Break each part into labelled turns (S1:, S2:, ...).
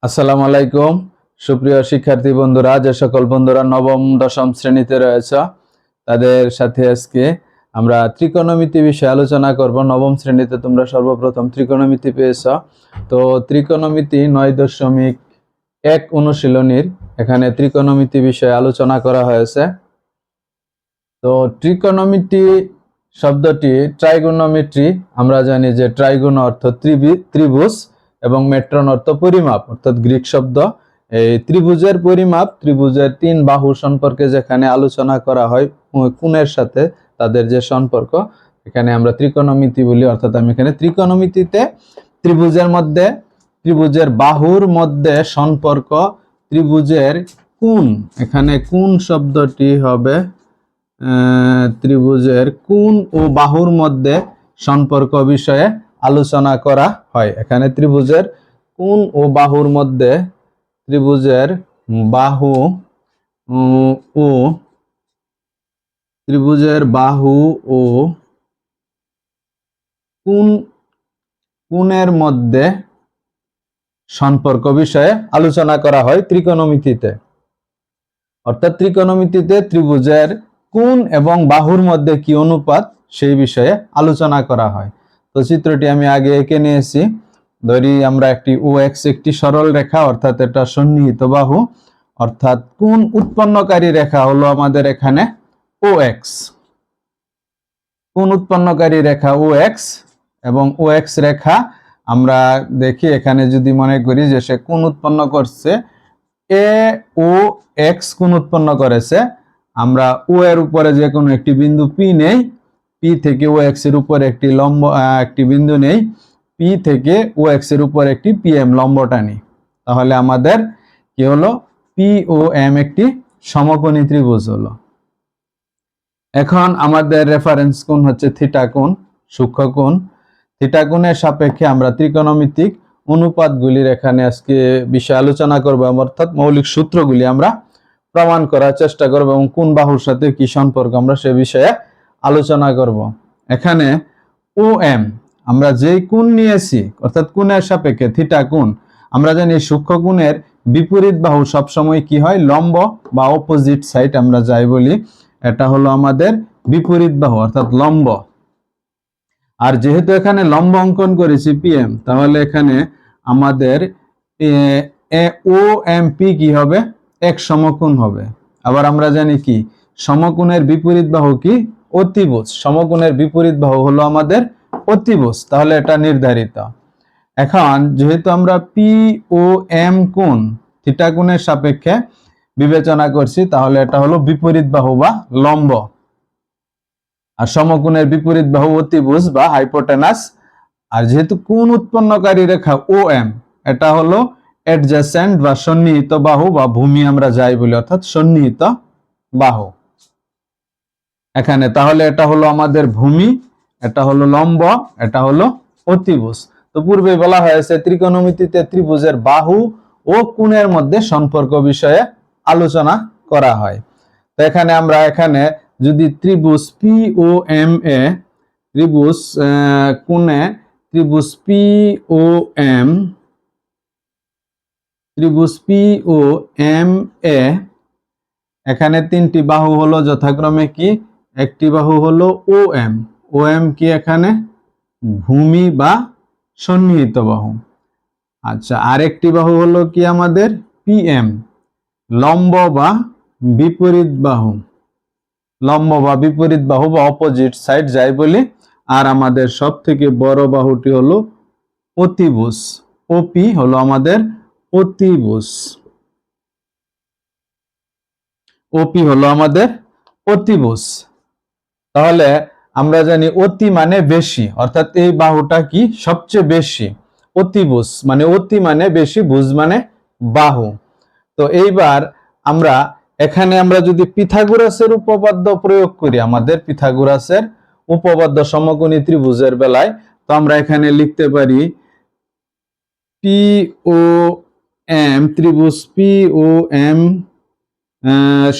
S1: আসসালামু আলাইকুম সুপ্রিয় শিক্ষার্থী বন্ধুরা, যে সকল বন্ধুরা নবম দশম শ্রেণীতে রয়েছে তাদের সাথে আজকে আমরা ত্রিকোণমিতি বিষয়ে আলোচনা করব। নবম শ্রেণীতে তোমরা সর্বপ্রথম ত্রিকোণমিতি পেয়েছ। তো ত্রিকোণমিতি 9.1 অনুশীলনীর এখানে ত্রিকোণমিতি বিষয়ে আলোচনা করা হয়েছে। তো ত্রিকোণমিতি শব্দটি ট্রাইগোনোমেট্রি, আমরা জানি যে ট্রাইগোন অর্থ ত্রিভুজ এবং মেট্রন অর্থ পরিমাপ, অর্থাৎ গ্রিক শব্দ। এই ত্রিভুজের পরিমাপ, ত্রিভুজের তিন বাহু সম্পর্কে যেখানে আলোচনা করা হয় কোণের সাথে তাদের যে সম্পর্ক, এখানে আমরা ত্রিকোণমিতি বলি। অর্থাৎ আমি এখানে ত্রিকোণমিতিতে ত্রিভুজের মধ্যে, ত্রিভুজের বাহুর মধ্যে সম্পর্ক, ত্রিভুজের কোণ, এখানে কোণ শব্দটি হবে ত্রিভুজের কোণ ও বাহুর মধ্যে সম্পর্ক বিষয়ে আলোচনা করা হয়। এখানে ত্রিভুজের কোণ ও বাহুর মধ্যে, ত্রিভুজের বাহু ও ত্রিভুজের বাহু ও কোণের মধ্যে সম্পর্ক বিষয়ে আলোচনা করা হয় ত্রিকোণমিতিতে। অর্থাৎ ত্রিকোণমিতিতে ত্রিভুজের কোণ এবং বাহুর মধ্যে কি অনুপাত সেই বিষয়ে আলোচনা করা হয়। তো চিত্রটি আমি আগে এঁকে নিয়েছি। ধরি আমরা একটি OX একটি সরল রেখা, অর্থাৎ এটা সন্নিহিত বাহু, অর্থাৎ কোণ উৎপন্নকারী রেখা হলো আমাদের এখানে OX। কোণ উৎপন্নকারী রেখা OX এবং OX রেখা আমরা দেখি এখানে যদি মনে করি যে সে কোণ উৎপন্ন করছে, AOX কোণ উৎপন্ন করেছে। আমরা O এর উপরে যে কোনো একটি বিন্দু P নেই, P থেকে OX এর উপরে একটি লম্ব একটি বিন্দু নেই, P থেকে OX এর উপর একটি PM লম্ব টানি, তাহলে আমাদের কি হলো, POM একটি সমকোণী ত্রিভুজ হলো। এখন আমাদের রেফারেন্স কোণ হচ্ছে থিটা কোণ, সূক্ষ্ম কোণ। থিটা কোণের সাপেক্ষে আমরা ত্রিকোণমিতিক অনুপাতগুলির এখানে আজকে বিষয়ে আলোচনা করব, অর্থাৎ মৌলিক সূত্রগুলি আমরা প্রমাণ করার চেষ্টা করব এবং কোন বাহুর সাথে কি সম্পর্ক আমরা সে বিষয়ে আলোচনা করব। এখানে OM আমরা যেই কোণ নিয়েছি, অর্থাৎ কোণের সাপেক্ষে থিটা কোণ, আমরা জানি সূক্ষ্ম কোণের বিপরীত বাহু সবসময় কি হয়, লম্ব বা অপোজিট সাইড আমরা যাই বলি, এটা হলো আমাদের বিপরীত বাহু অর্থাৎ লম্ব। আর যেহেতু এখানে লম্ব অঙ্কন করেছি PM, তাহলে এখানে আমাদের OMP কি হবে, এক সমকোণ হবে। আবার আমরা জানি কি, সমকোণের বিপরীত বাহু কি, অতিভুজ। সমকোণের বিপরীত বাহু হলো আমাদের অতিভুজ, তাহলে এটা নির্ধারিত। এখন যেহেতু আমরা POM কোণ থিটা কোণের সাপেক্ষে বিবেচনা করছি, তাহলে এটা হলো বিপরীত বাহু বা লম্ব। আর সমকোণের বিপরীত বাহু অতিভুজ বা হাইপোটেনাস। আর যেহেতু কোণ উৎপন্নকারী রেখা OM, এটা হলো অ্যাডজেসেন্ট বা সন্নিহিত বাহু বা ভূমি আমরা যাই বলি, অর্থাৎ সন্নিহিত বাহু এখানে। তাহলে এটা হলো আমাদের ভূমি, এটা হলো লম্ব, এটা হলো অতিভুজ। তো পূর্বে বলা হয়েছে ত্রিকোণমিতিতে ত্রিভুজের বাহু ও কোণের মধ্যে সম্পর্ক বিষয়ে আলোচনা করা হয়। তো এখানে আমরা এখানে যদি ত্রিভুজ POMA, ত্রিভুজ কোণে ত্রিভুজ POMA, এখানে তিনটি বাহু হলো যথাক্রমে কি, একটি বাহু হলো OM কি এখানে ভূমি বা সন্নিহিত বাহু। আচ্ছা, আরেকটি বাহু হলো কি আমাদের PM, লম্ব বা বিপরীত বাহু, লম্ব বা বিপরীত বাহু বা অপোজিট সাইড যাই বলি। আর আমাদের সব থেকে বড় বাহুটি হলো অতিভুজ, OP হলো আমাদের অতিভুজ, OP হলো আমাদের অতিভুজ। তাহলে আমরা জানি অতি মানে বেশি, অর্থাৎ এই বাহুটা কি সবচেয়ে বেশি। অতিভুজ মানে অতি মানে বেশি, ভুজ মানে বাহু। তো এইবার আমরা এখানে আমরা যদি পিথাগোরাসের উপপাদ্য প্রয়োগ করি, আমাদের পিথাগোরাসের উপপাদ্য সমকোণী ত্রিভুজের বেলায়, তো আমরা এখানে লিখতে পারি POM ত্রিভুজ POM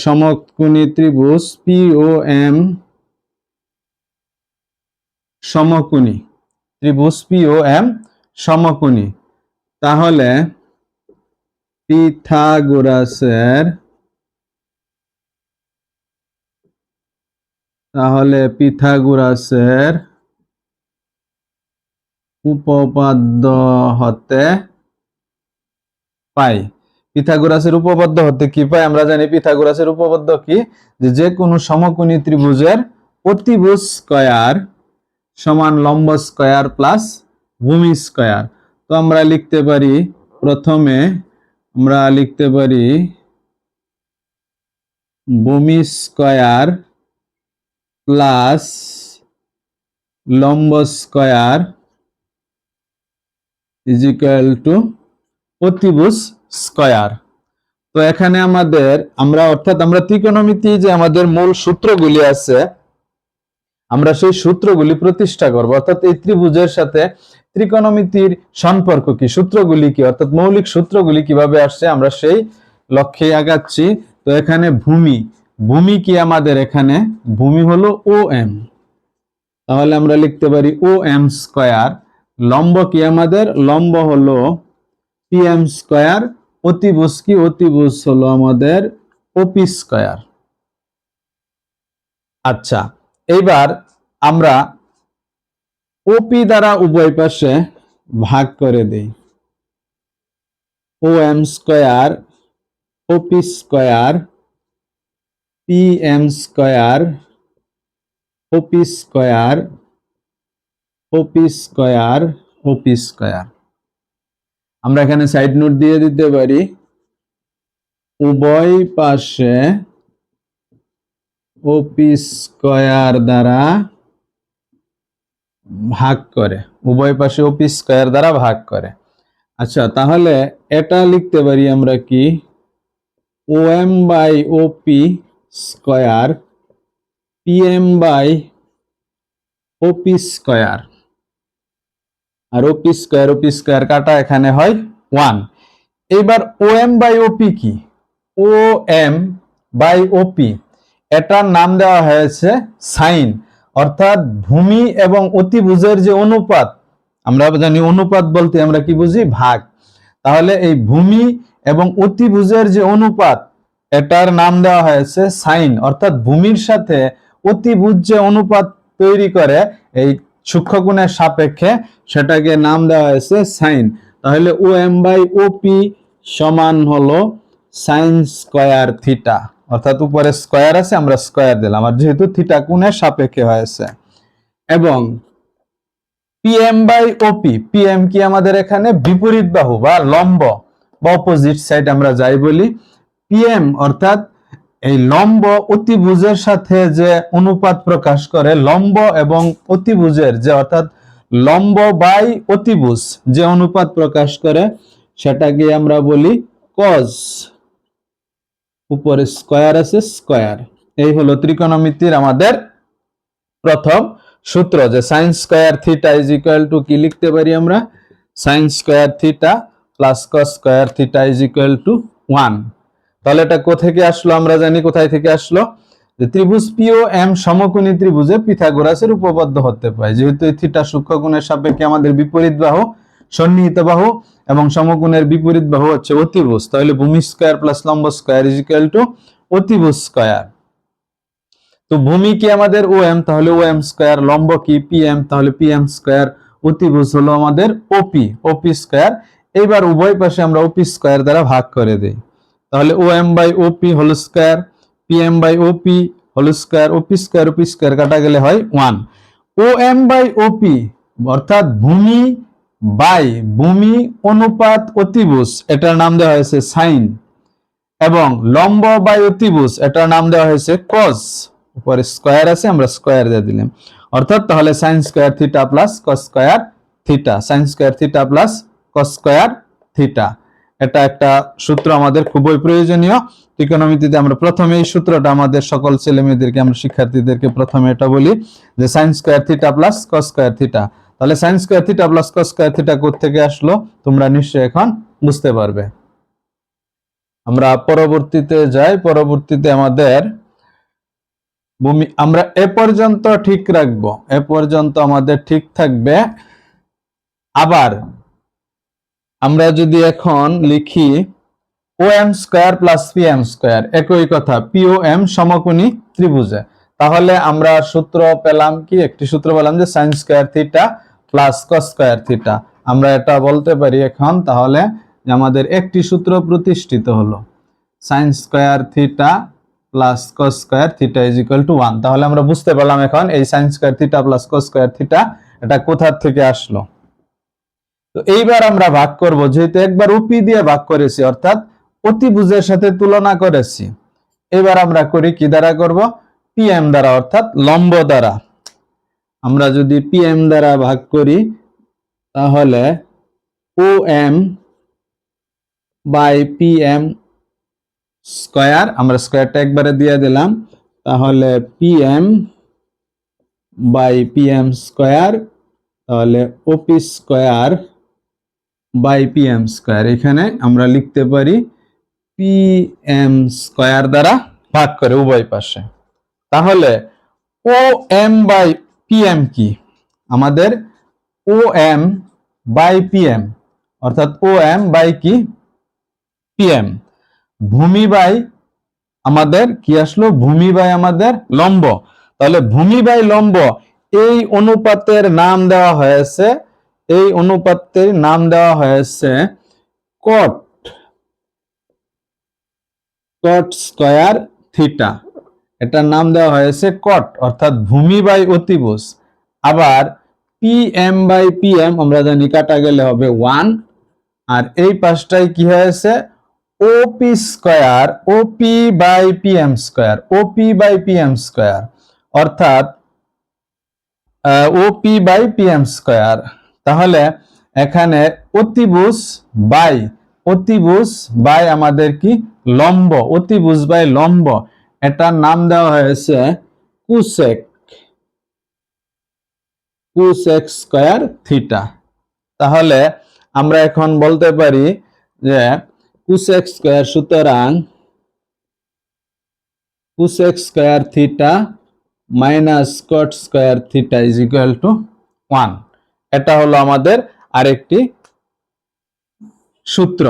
S1: সমকোণী ত্রিভুজ POM সমকোণী ত্রিভুজ POM সমকোণী। তাহলে পিথাগোরাসের উপপাদ্য হতে পাই। পিথাগোরাসের উপপাদ্য হতে কি পাই? আমরা জানি পিথাগোরাসের উপপাদ্য কি, যে কোনো সমকোণী ত্রিভুজের অতিভুজ স্কয়ার সমান লম্ব স্কয়ার প্লাস ভূমি স্কয়ার। তো আমরা লিখতে পারি, প্রথমে আমরা লিখতে পারি ভূমি স্কয়ার প্লাস লম্ব স্কয়ার ইজ ইকুয়াল টু অতিভুজ স্কয়ার। তো এখানে আমরা ত্রিকোণমিতি যে আমাদের মূল সূত্রগুলি আছে, আমরা সেই সূত্রগুলি প্রতিষ্ঠা করব। অর্থাৎ এই ত্রিভুজের সাথে ত্রিকোণমিতির সম্পর্ক কি, সূত্রগুলি কি, অর্থাৎ মৌলিক সূত্রগুলি কিভাবে আসছে, আমরা সেই লক্ষ্যে আগাচ্ছি। তো এখানে ভূমি কি আমাদের, এখানে ভূমি হলো OM, তাহলে আমরা লিখতে পারি OM স্কয়ার। লম্ব কি আমাদের, লম্ব হলো PM স্কয়ার। অতিভুজ কি, অতিভুজ হলো আমাদের OP স্কয়ার। আচ্ছা, এইবার আমরা OP দ্বারা উভয় পাশে ভাগ করে দেই। OM square, OP square, PM square, OP square, OP square, OP square. আমরা এখানে সাইড নোট দিয়ে দিতে পারি, উভয় পাশে OP স্কয়ার দ্বারা ভাগ করে, উভয় পাশে OP স্কয়ার দ্বারা ভাগ করে। আচ্ছা, তাহলে এটা লিখতে পারি আমরা কি, OM by OP square PM by OP square. আর OP স্কয়ার কাটা এখানে হয় 1। এবার OM বাই OP কি, OM বাই OP এটার নাম দেওয়া হয়েছে সাইন। অর্থাৎ ভূমি এবং অতিভুজের যে অনুপাত, আমরা জানি অনুপাত বলতে আমরা কি বুঝি, ভাগ। তাহলে এই ভূমি এবং অতিভুজের যে অনুপাত, এটার নাম দেওয়া হয়েছে সাইন। অর্থাৎ ভূমির সাথে অতিভুজ যে অনুপাত তৈরি করে এই সূক্ষ্মকোণের সাপেক্ষে, সেটাকে নাম দেওয়া হয়েছে সাইন। তাহলে OM বাই OP সমান হলো সাইন স্কয়ার থিটা। অর্থাৎ উপরে স্কয়ার আছে, আমরা স্কয়ার দিলাম, আর যেহেতু থিটা কোণের সাপেক্ষে হয়েছে। এবং PM বাই OP, PM কি আমাদের এখানে বিপরীত বাহু বা লম্ব বা অপোজিট সাইড আমরা যাই বলি। PM অর্থাৎ এই লম্ব অতিভুজের সাথে যে অনুপাত প্রকাশ করে, লম্ব এবং অতিভুজের যে, অর্থাৎ লম্ব বাই অতিভুজ যে অনুপাত প্রকাশ করে, সেটাকে আমরা বলি কজ। উপরে স্কয়ার আছে, স্কয়ার। এই হলো ত্রিকোণমিতির আমাদের প্রথম সূত্র, যে sine square theta is equal to কি লিখতে পারি আমরা, sign square theta plus cos square theta is equal to 1। তাহলে এটা কোথা থেকে আসলো, আমরা জানি কোথায় থেকে আসলো, যে ত্রিভুজ POM সমকোণী ত্রিভুজে পিথাগোরাসের উপপাদ্য হতে পায়। যেহেতু এই থিটা সূক্ষ্মকোণের সাপেক্ষে আমাদের বিপরীত বাহু, সন্নিহিত বাহু, এবং সমকোণের বিপরীত বাহু হচ্ছে অতিভুজ, তাহলে ভূমি স্কয়ার প্লাস লম্ব স্কয়ার ইজ ইকুয়াল টু অতিভুজ স্কয়ার। তো ভূমি কি আমাদের OM, তাহলে OM স্কয়ার, লম্ব কি PM, তাহলে PM স্কয়ার, অতিভুজ হলো আমাদের OP স্কয়ার। এইবার উভয় পাশে আমরা OP স্কয়ার দ্বারা ভাগ করে দেই। তাহলে OM by OP whole square, PM by OP whole square, OP square কাটা গেলে হয় 1। OM বাই OP অর্থাৎ ভূমি অনুপাত অতিভুজ, এটার নাম দেওয়া হয়েছে সাইন। এবং লম্ব বাই অতিভুজ, এটার নাম দেওয়া হয়েছে কস। উপরে স্কয়ার আছে, আমরা স্কয়ার দিয়ে দিলাম। অর্থাৎ তাহলে sine square theta plus cos square theta, sign square theta plus cos square theta. এটা একটা সূত্র আমাদের খুবই প্রয়োজনীয় ত্রিকোণমিতিতে। আমরা প্রথমে এই সূত্রটা আমাদের সকল ছেলে মেয়েদেরকে, আমরা শিক্ষার্থীদেরকে প্রথমে এটা বলি, যে sine square theta plus cos square theta. তাহলে sine square theta plus cos square theta কোথা থেকে আসলো, তোমরা নিশ্চয়ই এখন বুঝতে পারবে। আমরা পরবর্তীতে যাই। পরবর্তীতে আমাদের ভূমি, আমরা এ পর্যন্ত ঠিক রাখবো, এ পর্যন্ত আমাদের ঠিক থাকবে। আবার আমরা যদি এখন লিখি O M square plus P M square একই কথা, পি ও এম সমকোণী ত্রিভুজে। তাহলে আমরা সূত্র পেলাম কি, একটি সূত্র পেলাম যে sine square theta plus cos square theta. আমরা এটা বলতে পারি এখন তাহলে যে আমাদের একটি সূত্র প্রতিষ্ঠিত হলো, sine square theta plus cos square theta is equal to 1। তাহলে আমরা বুঝতে পারলাম এখন এই sine square theta plus cos square theta এটা কোথা থেকে আসলো। তো এইবার আমরা ভাগ করব, যেহেতু একবার ওপি দিয়ে ভাগ করেছি অর্থাৎ অতিভুজের সাথে তুলনা করেছি, এবার আমরা করি কি দ্বারা করব, পিএম দ্বারা অর্থাৎ লম্ব দ্বারা। আমরা যদি পিএম দ্বারা ভাগ করি তাহলে ও এম বাই পিএম স্কয়ার, আমরা স্কয়ারটা একবারে দিয়ে দিলাম, তাহলে পিএম বাই পিএম স্কয়ার, তাহলে ওপি স্কয়ার বাই পিএম স্কয়ার, এখানে আমরা লিখতে পারি পিএম স্কয়ার দ্বারা ভাগ করে উভয় পাশে। তাহলে ও এম বাই পিএম কি, আমাদের ও এম বাই পিএম অর্থাৎ ও এম বাই কি পিএম, ভূমি বাই আমাদের কি আসলো, ভূমি বাই আমাদের লম্ব। তাহলে ভূমি বাই লম্ব এই অনুপাতের নাম দেওয়া হয়েছে, এই অনুপাতের নাম দেওয়া হয়েছে কট, কট স্কয়ার থিটা, এটার নাম দেওয়া হয়েছে কট অর্থাৎ ভূমি বাই অতিভুজ। আবার P M by P M আমরা জানি কাটা গেলে হবে 1, আর এই পাশটাই কি হয়েছে OP square, OP by P M square, OP by P M square অর্থাৎ OP by P M square. তাহলে এখানে অতিভুজ বাই, অতিভুজ বাই আমাদের কি লম্ব, অতিভুজ বাই লম্ব, এটার নাম দেওয়া হয়েছে কুসেক, কুসেক স্কয়ার থিটা। তাহলে আমরা এখন বলতে পারি যে কুসেক স্কয়ার, সুতরাং cosec square theta minus caught square theta is equal to 1। এটা হলো আমাদের আরেকটি সূত্র।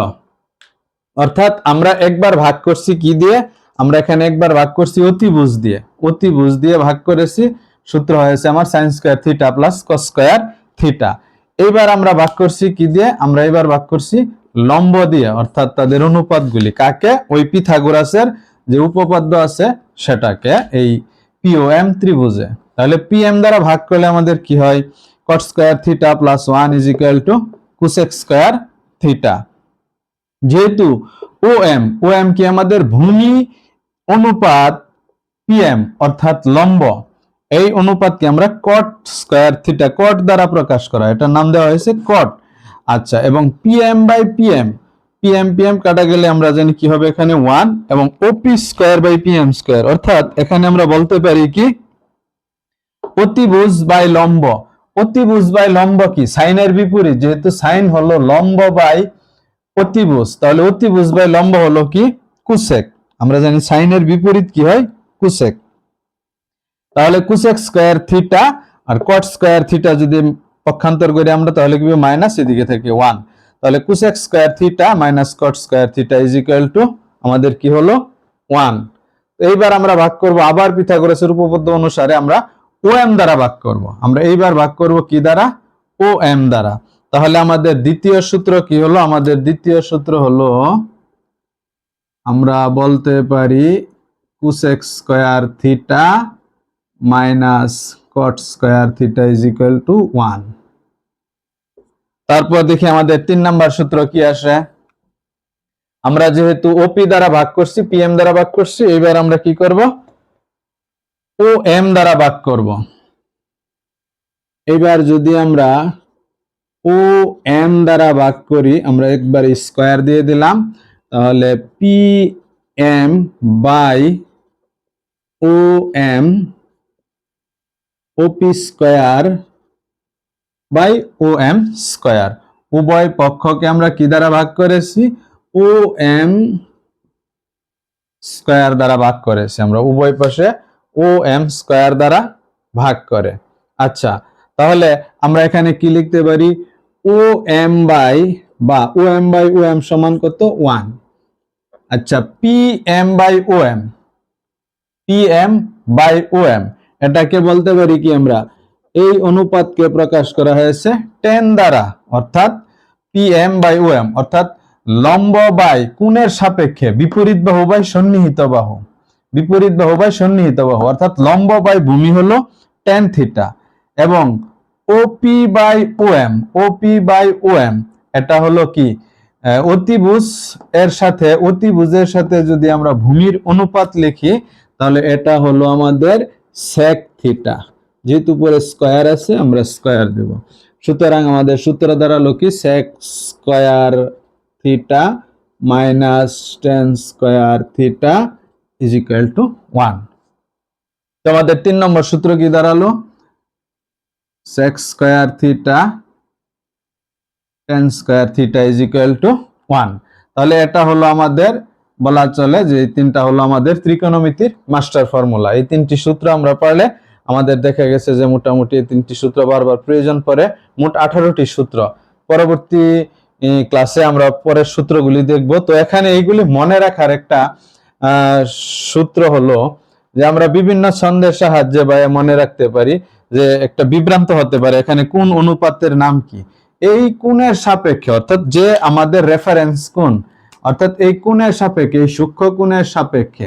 S1: অর্থাৎ আমরা একবার ভাগ করছি কি দিয়ে, আমরা এখানে একবার ভাগ করছি অতিভুজ দিয়ে, অতিভুজ দিয়ে ভাগ করেছি, সূত্র হয়েছে আমার sign square theta plus cos square theta. এইবার আমরা ভাগ করছি কি দিয়ে, আমরা এবার ভাগ করছি লম্ব দিয়ে, অর্থাৎ তাদের অনুপাতগুলি কাকে, ওই পিথাগোরাসের যে উপপাদ্য আছে সেটাকে, এই পিওএম ত্রিভুজে। তাহলে পিএম দ্বারা ভাগ করলে আমাদের কি হয়, কট square theta plus 1 is equal to cosec square theta. যেহেতু ও এম কি আমাদের ভূমি অনুপাত পিএম অর্থাৎ লম্ব, এই অনুপাতকে আমরা কট স্কয়ার থিটা, কট দ্বারা প্রকাশ করা, এটার নাম দেওয়া হয়েছে কট। আচ্ছা, এবং PM by PM, PM PM কাটা গেলে আমরা জানি কি হবে এখানে 1, এবং OP square by PM square অর্থাৎ এখানে আমরা বলতে পারি কি অতিভুজ বাই লম্ব। অতিভুজ বাই লম্ব কি সাইনের বিপরীত, যেহেতু সাইন হলো লম্ব বাই অতিভুজ, তাহলে অতিভুজ বাই লম্ব হলো কি কুসেক। আমরা জানি সাইনের বিপরীত কি হয় কুসেক। তাহলে কুসেক স্কয়ার থিটা আর কট স্কয়ার থিটা যদি পক্ষান্তর করি আমরা তাহলে কি হবে মাইনাস, এদিকে থেকে 1। তাহলে cosec square theta minus caught square theta is equal to আমাদের কি হলো 1। এইবার আমরা ভাগ করব আবার পিথাগোরাসের উপপাদ্য অনুসারে, আমরা ও এম দ্বারা ভাগ করব। আমরা এইবার ভাগ করব কি দ্বারা, ও এম দ্বারা। তাহলে আমাদের দ্বিতীয় সূত্র কি হলো, আমাদের দ্বিতীয় সূত্র হলো আমরা বলতে পারি cosec square theta minus caught square theta is equal to 1। তারপর দেখি আমাদের 3 নাম্বার সূত্র কি আসে। আমরা যেহেতু ওপি দ্বারা ভাগ করছি, পিএম দ্বারা ভাগ করছি, এবার আমরা কি করব, ও এম দ্বারা ভাগ করব। এবার যদি আমরা ও এম দ্বারা ভাগ করি, আমরা একবার স্কয়ার দিয়ে দিলাম, তাহলে P M by O M OP square by O M square, উভয় পক্ষকে আমরা কি দ্বারা ভাগ করেছি, ও এম স্কয়ার দ্বারা ভাগ করেছি, আমরা উভয় পাশে ও এম স্কয়ার দ্বারা ভাগ করে। আচ্ছা, তাহলে আমরা এখানে কি লিখতে পারি, ও এম বাই ও এম সমান কত 1, আচ্ছা, pm/om এটাকে বলতে পারি কি আমরা, এই অনুপাতকে প্রকাশ করা হয়েছে tan দ্বারা, অর্থাৎ pm/om অর্থাৎ লম্ব বাই কোণের সাপেক্ষে বিপরীত বাহু বাই সন্নিহিত বাহু, অর্থাৎ লম্ব বাই ভূমি হলো tan থিটা, এবং OP/OM এটা হলো কি অতিভুজের সাথে যদি আমরা ভূমির অনুপাত লিখি তাহলে এটা হলো আমাদের sec থিটা, যেহেতু উপরে স্কয়ার আছে আমরা স্কয়ার দেব। সুতরাং আমাদের সূত্র দাঁড়ালো কি sec square theta minus tan square theta is equal to 1। তো আমাদের 3 নম্বর সূত্র কি দাঁড়ালো, sec square theta tan square theta is equal to 1। তাহলে এটা হলো আমাদের, বলা চলে যে এই তিনটা হলো আমাদের ত্রিকোণমিতির মাস্টার ফর্মুলা। এই তিনটি সূত্র আমরা পড়লে আমাদের দেখা গেছে যে মোটামুটি এই তিনটি সূত্র বারবার প্রয়োজন পড়ে, মোট 18টি সূত্র। পরবর্তী ক্লাসে আমরা পরের সূত্রগুলি দেখব। তো এখানে এইগুলি মনে রাখার একটা সূত্র হলো যে আমরা বিভিন্ন ছন্দের সাহায্যে বা মনে রাখতে পারি, যে একটা বিভ্রান্ত হতে পারে এখানে কোন অনুপাতের নাম কি। এই কোণের সাপেক্ষে, অর্থাৎ যে আমাদের রেফারেন্স কোণ, অর্থাৎ এই কোণের সাপেক্ষে, এই সূক্ষ্ম কোণের সাপেক্ষে,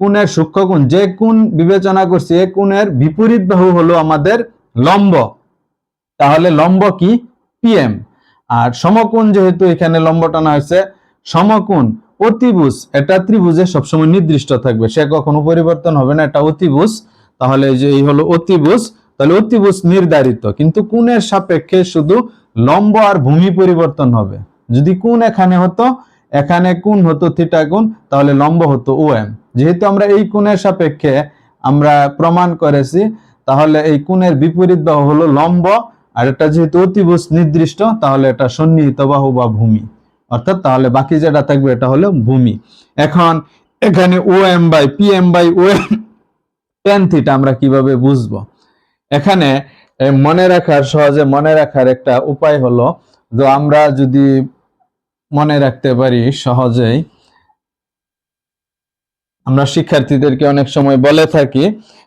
S1: কোণের সূক্ষ্ম কোণ যে কোণ বিবেচনা করছি এই কোণের বিপরীত বাহু হলো আমাদের লম্ব, তাহলে লম্ব কি পিএম। আর সমকোণ যেহেতু এখানে লম্ব টানা হয়েছে, সমকোণ অতিভুজ এটা ত্রিভুজে সবসময় নির্দিষ্ট থাকবে, সে কখনো পরিবর্তন হবে না, এটা অতিভুজ। তাহলে যে এই হলো অতিভুজ, তাহলে অতিভুজ নির্ধারিত, কিন্তু কোণের সাপেক্ষে শুধু লম্ব আর ভূমি পরিবর্তন হবে। যদি কোণ এখানে হতো, এখানে কোণ হতো থিটা কোণ, তাহলে লম্ব হতো OM। যেহেতু আমরা এই কোণের সাপেক্ষে আমরা প্রমাণ করেছি, তাহলে এই কোণের বিপরীত বাহু হলো লম্ব, আর এটা যেহেতু অতিভুজ নির্দিষ্ট তাহলে এটা সন্নিহিত বাহু বা ভূমি, অর্থাৎ তাহলে বাকি যেটা থাকবে এটা হলো ভূমি। এখন এখানে OM/PM/OM tan থিটা আমরা কিভাবে বুঝবো? এখানে সহজে মনে রাখার একটা উপায় হলো, যে আমরা যদি মনে রাখতে পারি সহজেই, আমরা শিক্ষার্থীদেরকে অনেক সময় বলে থাকি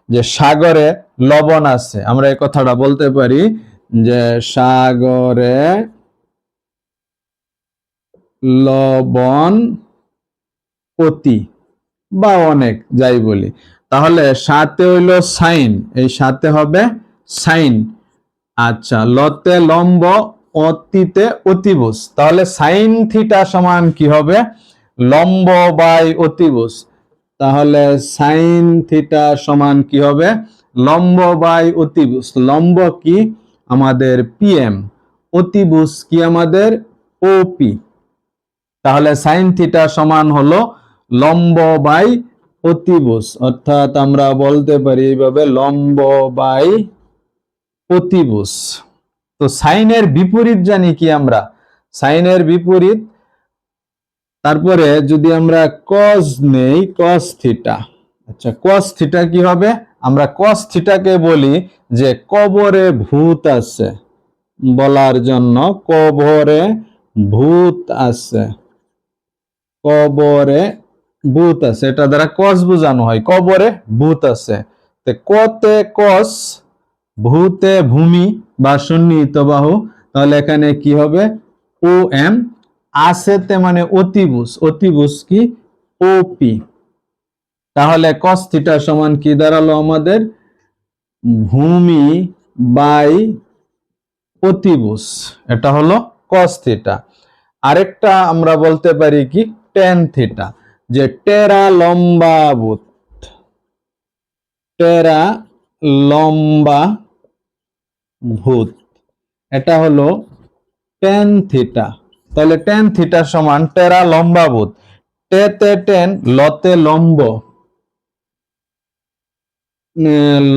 S1: যে সাগরে লবণ আছে, আমরা এই কথাটা বলতে পারি যে সাগরে লবণ অতি বা অনেক, যাই বলি। তাহলে সাথে হইলো সাইন, এই সাথে হবে সাইন। আচ্ছা, লতে লম্ব, অতিতে অতিভুজ, তাহলে সাইন থিটা সমান কি হবে? লম্ব বাই অতিভুজ। তাহলে সাইন থিটা সমান কি হবে? লম্ব বাই অতিভুজ। লম্ব কি আমাদের PM, অতিভুজ কি আমাদের OP। তাহলে সাইন থিটা সমান হলো লম্ব বাই অতিভুজ, অর্থাৎ আমরা বলতে পারি এইভাবে লম্ব বাই অতিভুজ। তো সাইনের বিপরীত জানি কি আমরা? সাইনের বিপরীত, তারপরে যদি আমরা cos নেই, cos থিটা। আচ্ছা, cos থিটা কি হবে? আমরা cos থিটাকে বলি যে কবরে ভূত আছে, বলার জন্য কবরে ভূত আছে, কবরে ভূত আছে, এটা দ্বারা cos বোঝানো হয়, কবরে ভূত আছে। তো কতে cos, ভূতে ভূমি বা সন্নিহিত বাহু, তাহলে এখানে কি হবে? OM, আছেতে মানে অতিভুজ, অতিভুজ কি OP। তাহলে cos থিটা সমান কি দাঁড়ালো আমাদের? ভূমি বাই অতিভুজ, এটা হলো cos থিটা। আরেকটা আমরা বলতে পারি কি tan থিটা, যে টেরা লম্বা ভূত, টেরা লম্বা ভূত, এটা হলো tan থিটা। তাহলে tan থিটা সমান টেরা লম্বা ভূত, টেতে টেন, লতে লম্ব,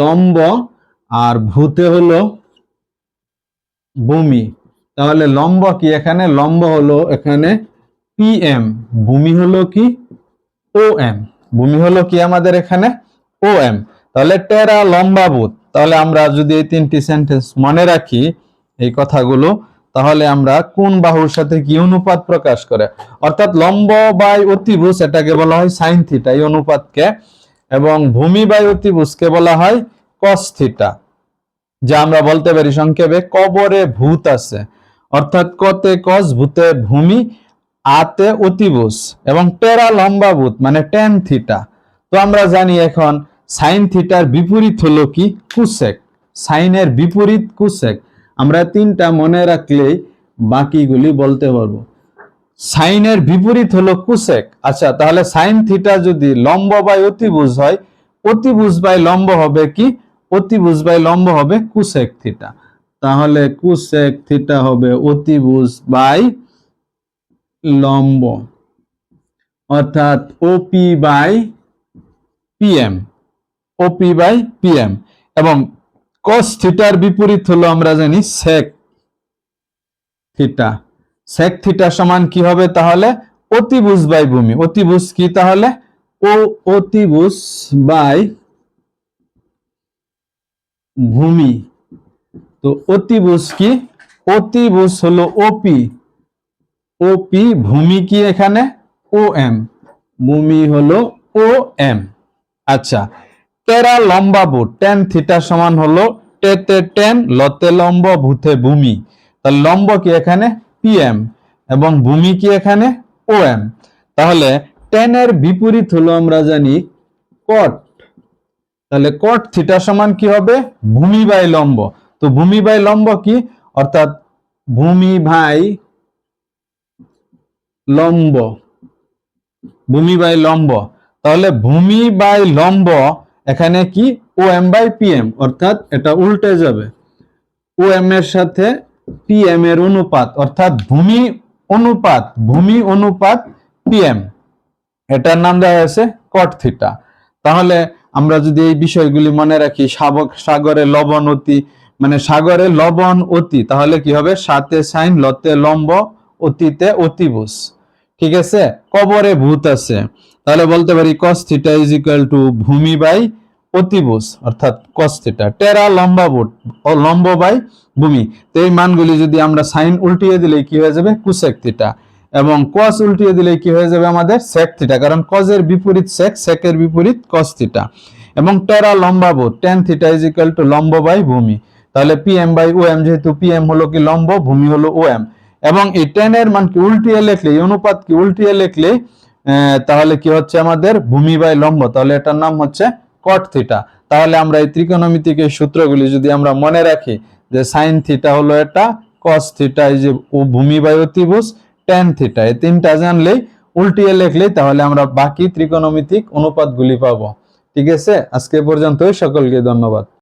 S1: লম্ব, আর ভূতে হলো ভূমি। তাহলে লম্ব কি এখানে? লম্ব হলো এখানে PM, ভূমি হলো কি OM, ভূমি হলো কি আমাদের এখানে OM। তাহলে টেরা লম্বা ভূত, তাহলে আমরা যদি এই তিনটি সেন্টেন্স মনে রাখি এই কথাগুলো, তাহলে আমরা কোন বাহুর সাথে কি অনুপাত প্রকাশ করে, অর্থাৎ লম্ব বাই অতিভুজ এটাকে বলা হয় সাইন থিটা এই অনুপাতকে, এবং ভূমি বাই অতিভুজকে বলা হয় কস থিটা, যা আমরা বলতে পারি সংক্ষেপে কবরে ভূত আছে, অর্থাৎ কতে কস ভূতে ভূমি আতে অতিভুজ এবং টেরা লম্বা ভূত মানে ট্যান থিটা। তো আমরা জানি এখন সাইন থিটার বিপরীত হলো কি কুসেক, সাইনের বিপরীত কুসেক। আমরা তিনটা মনে রাখলেই বাকিগুলি বলতে পারবো। সাইনের বিপরীত হলো কুসেক। আচ্ছা, তাহলে সাইন থিটা যদি লম্ব বাই অতিভুজ হয়, অতিভুজ বাই লম্ব হবে কি, অতিভুজ বাই লম্ব হবে কুসেক থিটা। তাহলে কুসেক থিটা হবে অতিভুজ বাই লম্ব, অর্থাৎ OP by PM, OP by PM. এবং কস থিটার বিপরীত হলো আমরা জানি সেক থিটা। সেক থিটা সমান কি হবে তাহলে, অতিভুজ বাই ভূমি। অতিভুজ কি তাহলে, ও অতিভুজ বাই ভূমি। তো অতিভুজ কি, অতিভুজ হলো ওপি, ওপি ভূমি কি এখানে ও এম, ভূমি হলো ও এম। আচ্ছা, টেরা লম্বা ভূত ট্যান থিটা সমান হলো টেতে ট্যান লতে লম্ব ভূতে ভূমি। তাহলে লম্ব কি এখানে পিএম এবং ভূমি কি এখানে ও এম। তাহলে ট্যানের বিপরীত হলো আমরা জানি কট। তাহলে কট থিটা সমান কি হবে, ভূমি বাই লম্ব। তো ভূমি বাই লম্ব কি, অর্থাৎ ভূমি বাই লম্ব, ভূমি বাই লম্ব। তাহলে ভূমি বাই লম্ব এখানে কি ও এম বাই পিএম, অর্থাৎ এটা উল্টে যাবে, ও এম এর সাথে পিএম এর অনুপাত, অর্থাৎ ভূমি অনুপাত, ভূমি অনুপাত পিএম, এটার নাম দেওয়া হয়েছে কট থিটা। তাহলে আমরা যদি এই বিষয়গুলি মনে রাখি, সাগরে লবণ অতি মানে সাগরে লবণ অতি, তাহলে কি হবে সাতে সাইন লতে লম্ব অতিতে অতিভুজ। ঠিক আছে, কবরে ভূত আছে, তাহলে বলতে পারি cos theta is equal to ভূমি বাই অতিভুজ, অর্থাৎ cos থিটা। টেরা লম্বা ভূত ও লম্ব বাই ভূমি। তো এই মানগুলি যদি আমরা সাইন উল্টিয়ে দিলে কি হয়ে যাবে কুসেক থিটা, এবং cos উল্টিয়ে দিলে কি হয়ে যাবে আমাদের sec থিটা, কারণ cos এর বিপরীত sec, sec এর বিপরীত cos থিটা। এবং টেরা লম্বা ভূত tan theta is equal to লম্ব বাই ভূমি। তাহলে pm বাই om, যেহেতু pm হলো কি লম্ব, ভূমি হলো om, এবং এই tan এর মান কি উল্টিয়ে লিখলে, এই অনুপাত কি উল্টিয়ে লিখলে তাহলে কি হচ্ছে আমাদের ভূমি বাই লম্ব, তাহলে এটার নাম হচ্ছে cot থিটা। তাহলে আমরা এই ত্রিকোণমিতিক এই সূত্রগুলি যদি আমরা মনে রাখি যে sin থিটা হলো এটা, cos থিটা এই যে ভূমি বাই অতিভুজ, tan থিটা, এই তিনটা জানলেই উল্টিয়ে লিখলেই তাহলে আমরা বাকি ত্রিকোণমিতিক অনুপাতগুলি পাবো। ঠিক আছে, আজকে পর্যন্তই, সকলকে ধন্যবাদ।